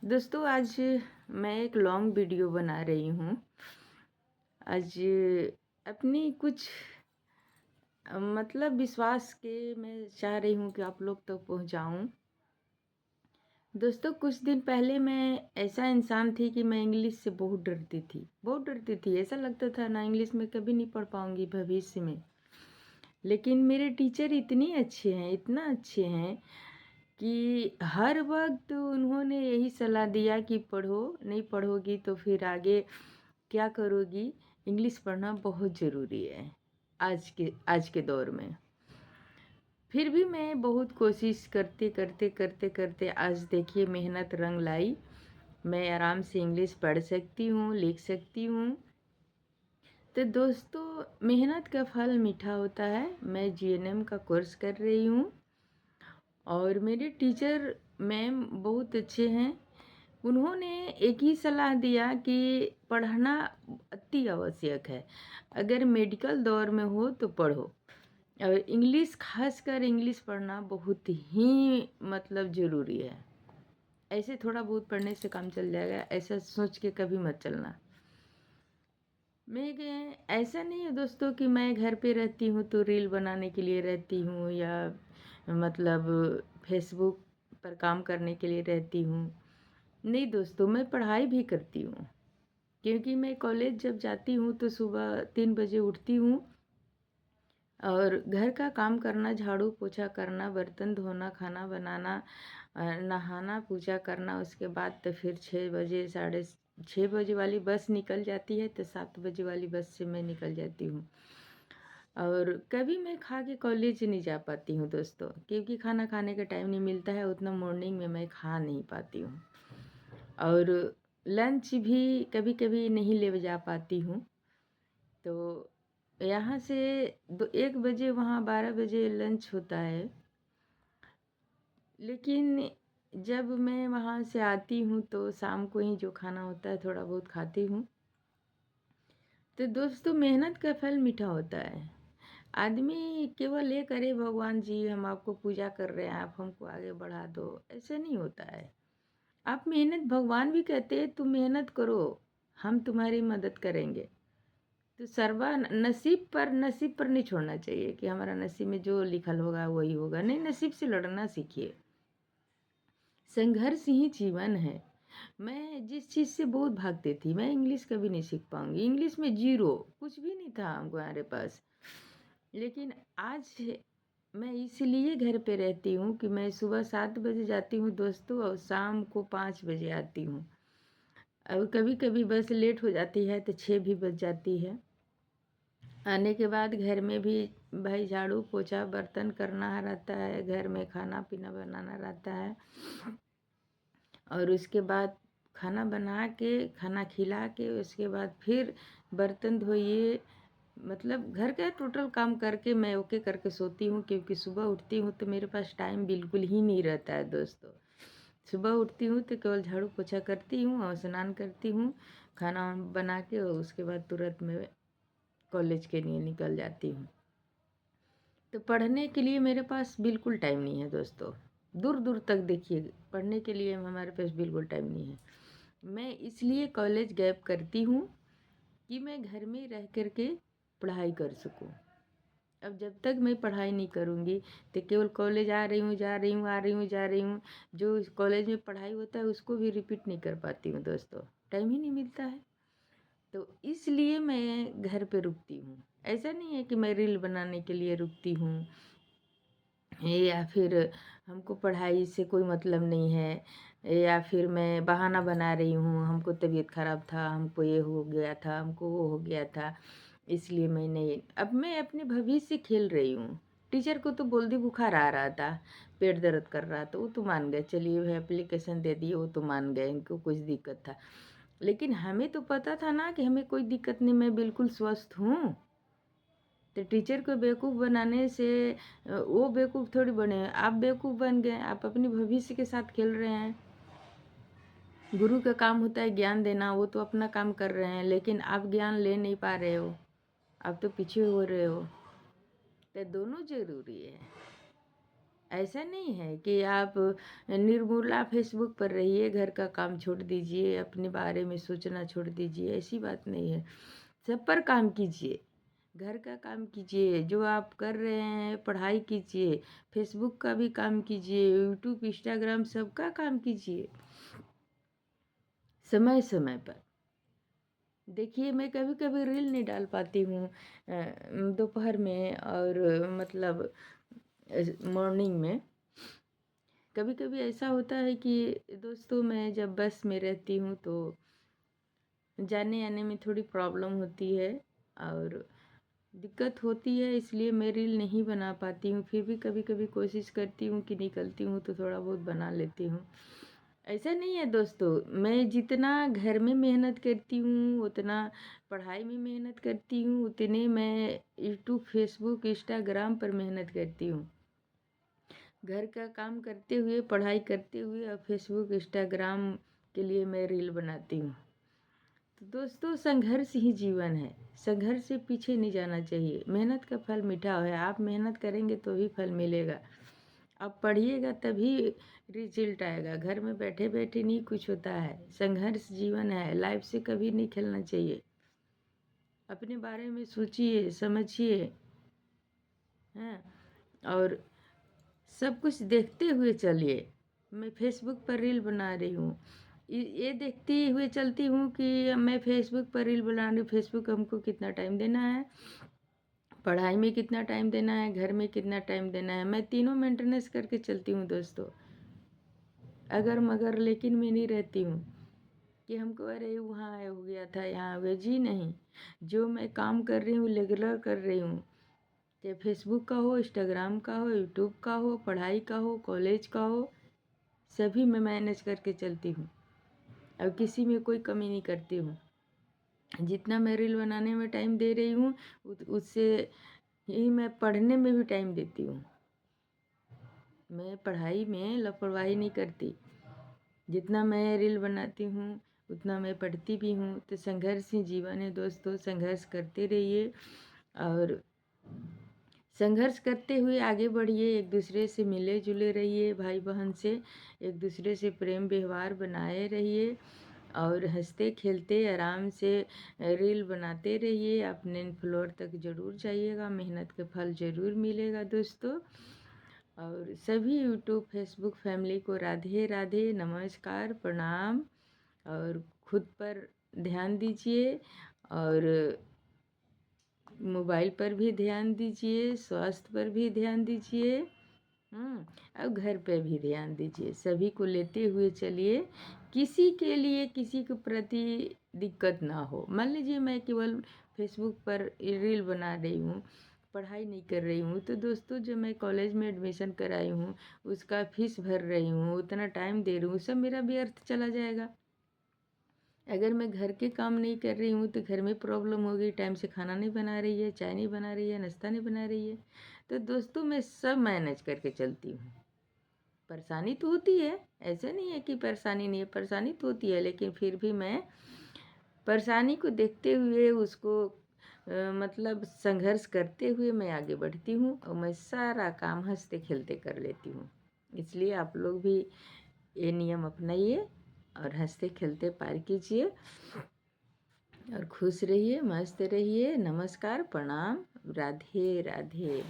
दोस्तों आज मैं एक लॉन्ग वीडियो बना रही हूँ। आज अपनी कुछ मतलब विश्वास के मैं चाह रही हूँ कि आप लोग तक पहुँचाऊँ। दोस्तों कुछ दिन पहले मैं ऐसा इंसान थी कि मैं इंग्लिश से बहुत डरती थी, बहुत डरती थी। ऐसा लगता था ना इंग्लिश में कभी नहीं पढ़ पाऊँगी भविष्य में। लेकिन मेरे टीचर इतने अच्छे हैं, इतना अच्छे हैं कि हर वक़्त उन्होंने यही सलाह दिया कि पढ़ो, नहीं पढ़ोगी तो फिर आगे क्या करोगी? इंग्लिश पढ़ना बहुत ज़रूरी है आज के दौर में। फिर भी मैं बहुत कोशिश करते आज देखिए मेहनत रंग लाई। मैं आराम से इंग्लिश पढ़ सकती हूँ, लिख सकती हूँ। तो दोस्तों मेहनत का फल मीठा होता है। मैं जीएनएम का कोर्स कर रही हूँ और मेरे टीचर मैम बहुत अच्छे हैं। उन्होंने एक ही सलाह दिया कि पढ़ना अति आवश्यक है। अगर मेडिकल दौर में हो तो पढ़ो और इंग्लिश खासकर इंग्लिश पढ़ना बहुत ही मतलब ज़रूरी है। ऐसे थोड़ा बहुत पढ़ने से काम चल जाएगा, ऐसा सोच के कभी मत चलना। ऐसा नहीं है दोस्तों कि मैं घर पे रहती हूँ तो रील बनाने के लिए रहती हूँ या मतलब फेसबुक पर काम करने के लिए रहती हूँ। नहीं दोस्तों, मैं पढ़ाई भी करती हूँ क्योंकि मैं कॉलेज जब जाती हूँ तो सुबह 3 बजे उठती हूँ और घर का काम करना, झाड़ू पोछा करना, बर्तन धोना, खाना बनाना, नहाना, पूजा करना, उसके बाद तो फिर 6 बजे, साढ़े 6 बजे वाली बस निकल जाती है तो 7 बजे वाली बस से मैं निकल जाती हूँ। और कभी मैं खा के कॉलेज नहीं जा पाती हूँ दोस्तों, क्योंकि खाना खाने का टाइम नहीं मिलता है, उतना मॉर्निंग में मैं खा नहीं पाती हूँ। और लंच भी कभी-कभी नहीं ले जा पाती हूँ। तो यहाँ से 1 बजे वहाँ 12 बजे लंच होता है। लेकिन जब मैं वहाँ से आती हूँ तो शाम को ही जो खाना होता है थोड़ा बहुत खाती हूँ। तो दोस्तों मेहनत का फल मीठा होता है। आदमी केवल ये करे भगवान जी हम आपको पूजा कर रहे हैं, आप हमको आगे बढ़ा दो, ऐसे नहीं होता है। आप मेहनत भगवान भी कहते हैं तुम मेहनत करो, हम तुम्हारी मदद करेंगे। तो नसीब पर नहीं छोड़ना चाहिए कि हमारा नसीब में जो लिखल होगा वही होगा। नहीं, नसीब से लड़ना सीखिए। संघर्ष ही जीवन है। मैं जिस चीज़ से बहुत भागती थी, मैं इंग्लिश कभी नहीं सीख पाऊँगी। इंग्लिश में ज़ीरो, कुछ भी नहीं था हमारे पास। लेकिन आज मैं इसलिए घर पे रहती हूँ कि मैं सुबह 7 बजे जाती हूँ दोस्तों और शाम को 5 बजे आती हूँ। अब कभी-कभी बस लेट हो जाती है तो 6 भी बज जाती है। आने के बाद घर में भी भाई झाड़ू पोछा बर्तन करना रहता है, घर में खाना पीना बनाना रहता है और उसके बाद खाना बना के खाना खिला के उसके बाद फिर बर्तन धोइए। मतलब घर का टोटल काम करके मैं ओके करके सोती हूँ, क्योंकि सुबह उठती हूँ तो मेरे पास टाइम बिल्कुल ही नहीं रहता है दोस्तों। सुबह उठती हूँ तो केवल झाड़ू पोछा करती हूँ और स्नान करती हूँ, खाना बना के और उसके बाद तुरंत मैं कॉलेज के लिए निकल जाती हूँ। तो पढ़ने के लिए मेरे पास बिल्कुल टाइम नहीं है दोस्तों। दूर दूर तक देखिए पढ़ने के लिए हमारे पास बिल्कुल टाइम नहीं है। मैं इसलिए कॉलेज गैप करती हूँ कि मैं घर में रह कर के पढ़ाई कर सकूँ। अब जब तक मैं पढ़ाई नहीं करूँगी तो केवल कॉलेज आ रही हूँ, जा रही हूँ, आ रही हूँ, जा रही हूँ, जो इस कॉलेज में पढ़ाई होता है उसको भी रिपीट नहीं कर पाती हूँ दोस्तों, टाइम ही नहीं मिलता है। तो इसलिए मैं घर पे रुकती हूँ। ऐसा नहीं है कि मैं रील बनाने के लिए रुकती हूँ या फिर हमको पढ़ाई से कोई मतलब नहीं है या फिर मैं बहाना बना रही हूँ, हमको तबीयत ख़राब था, हमको ये हो गया था, हमको वो हो गया था, इसलिए मैं नहीं। अब मैं अपने भविष्य से खेल रही हूँ। टीचर को तो जल्दी बुखार आ रहा था, पेट दर्द कर रहा था, वो तो मान गए, चलिए वह एप्लीकेशन दे दिए, वो तो मान गए, इनको कुछ दिक्कत था। लेकिन हमें तो पता था ना कि हमें कोई दिक्कत नहीं, मैं बिल्कुल स्वस्थ हूँ। तो टीचर को बेवकूफ़ बनाने से वो बेवकूफ़ थोड़ी बने, आप बेवकूफ़ बन गए, आप अपने भविष्य के साथ खेल रहे हैं। गुरु का काम होता है ज्ञान देना, वो तो अपना काम कर रहे हैं, लेकिन आप ज्ञान ले नहीं पा रहे हो, आप तो पीछे हो रहे हो। तो दोनों ज़रूरी है। ऐसा नहीं है कि आप निर्मूला फेसबुक पर रहिए, घर का काम छोड़ दीजिए, अपने बारे में सोचना छोड़ दीजिए, ऐसी बात नहीं है। सब पर काम कीजिए, घर का काम कीजिए, जो आप कर रहे हैं पढ़ाई कीजिए, फेसबुक का भी काम कीजिए, यूट्यूब इंस्टाग्राम सबका काम कीजिए समय समय पर। देखिए मैं कभी कभी रील नहीं डाल पाती हूँ दोपहर में और मतलब मॉर्निंग में। कभी कभी ऐसा होता है कि दोस्तों मैं जब बस में रहती हूँ तो जाने आने में थोड़ी प्रॉब्लम होती है और दिक्कत होती है, इसलिए मैं रील नहीं बना पाती हूँ। फिर भी कभी कभी कोशिश करती हूँ कि निकलती हूँ तो थोड़ा बहुत बना लेती हूँ। ऐसा नहीं है दोस्तों, मैं जितना घर में मेहनत करती हूँ उतना पढ़ाई में मेहनत करती हूँ, उतने मैं यूट्यूब फेसबुक इंस्टाग्राम पर मेहनत करती हूँ। घर का काम करते हुए, पढ़ाई करते हुए और फेसबुक इंस्टाग्राम के लिए मैं रील बनाती हूँ। तो दोस्तों संघर्ष ही जीवन है, संघर्ष से पीछे नहीं जाना चाहिए। मेहनत का फल मीठा है, आप मेहनत करेंगे तो ही फल मिलेगा। आप पढ़िएगा तभी रिजल्ट आएगा। घर में बैठे बैठे नहीं कुछ होता है, संघर्ष जीवन है, लाइफ से कभी नहीं खेलना चाहिए। अपने बारे में सोचिए समझिए, हैं, और सब कुछ देखते हुए चलिए। मैं फेसबुक पर रील बना रही हूँ, ये देखती हुए चलती हूँ कि मैं फेसबुक पर रील बना रही हूँ, फेसबुक हमको कितना टाइम देना है, पढ़ाई में कितना टाइम देना है, घर में कितना टाइम देना है। मैं तीनों मेंटेनेंस करके चलती हूँ दोस्तों। अगर मगर लेकिन मैं नहीं रहती हूँ कि हमको अरे वहाँ हो गया था, यहाँ हो गया, जी नहीं। जो मैं काम कर रही हूँ रेगुलर कर रही हूँ, चाहे फेसबुक का हो, इंस्टाग्राम का हो, यूट्यूब का हो, पढ़ाई का हो, कॉलेज का हो, सभी मैं मैनेज करके चलती हूँ और किसी में कोई कमी नहीं करती हूँ। जितना मैं रील बनाने में टाइम दे रही हूँ उससे ही मैं पढ़ने में भी टाइम देती हूँ। मैं पढ़ाई में लापरवाही नहीं करती। जितना मैं रील बनाती हूँ उतना मैं पढ़ती भी हूँ। तो संघर्ष ही जीवन है दोस्तों, संघर्ष करते रहिए और संघर्ष करते हुए आगे बढ़िए। एक दूसरे से मिले जुले रहिए, भाई बहन से एक दूसरे से प्रेम व्यवहार बनाए रहिए और हंसते खेलते आराम से रील बनाते रहिए। अपने फ्लोर तक ज़रूर जाइएगा, मेहनत का फल ज़रूर मिलेगा दोस्तों। और सभी यूट्यूब फेसबुक फैमिली को राधे राधे, नमस्कार, प्रणाम। और खुद पर ध्यान दीजिए और मोबाइल पर भी ध्यान दीजिए, स्वास्थ्य पर भी ध्यान दीजिए, और घर पे भी ध्यान दीजिए। सभी को लेते हुए चलिए, किसी के लिए किसी के प्रति दिक्कत ना हो। मान लीजिए मैं केवल फेसबुक पर रील बना रही हूँ, पढ़ाई नहीं कर रही हूँ, तो दोस्तों जब मैं कॉलेज में एडमिशन कराई हूँ उसका फीस भर रही हूँ, उतना टाइम दे रही हूँ, सब मेरा व्यर्थ चला जाएगा। अगर मैं घर के काम नहीं कर रही हूँ तो घर में प्रॉब्लम होगी, टाइम से खाना नहीं बना रही है, चाय नहीं बना रही है, नाश्ता नहीं बना रही है। तो दोस्तों मैं सब मैनेज करके चलती हूँ। परेशानी तो होती है, ऐसा नहीं है कि परेशानी नहीं है, परेशानी तो होती है, लेकिन फिर भी मैं परेशानी को देखते हुए उसको मतलब संघर्ष करते हुए मैं आगे बढ़ती हूँ और मैं सारा काम हंसते खेलते कर लेती हूँ। इसलिए आप लोग भी ये नियम अपनाइए और हंसते खेलते पार कीजिए और खुश रहिए, मस्त रहिए। नमस्कार, प्रणाम, राधे राधे।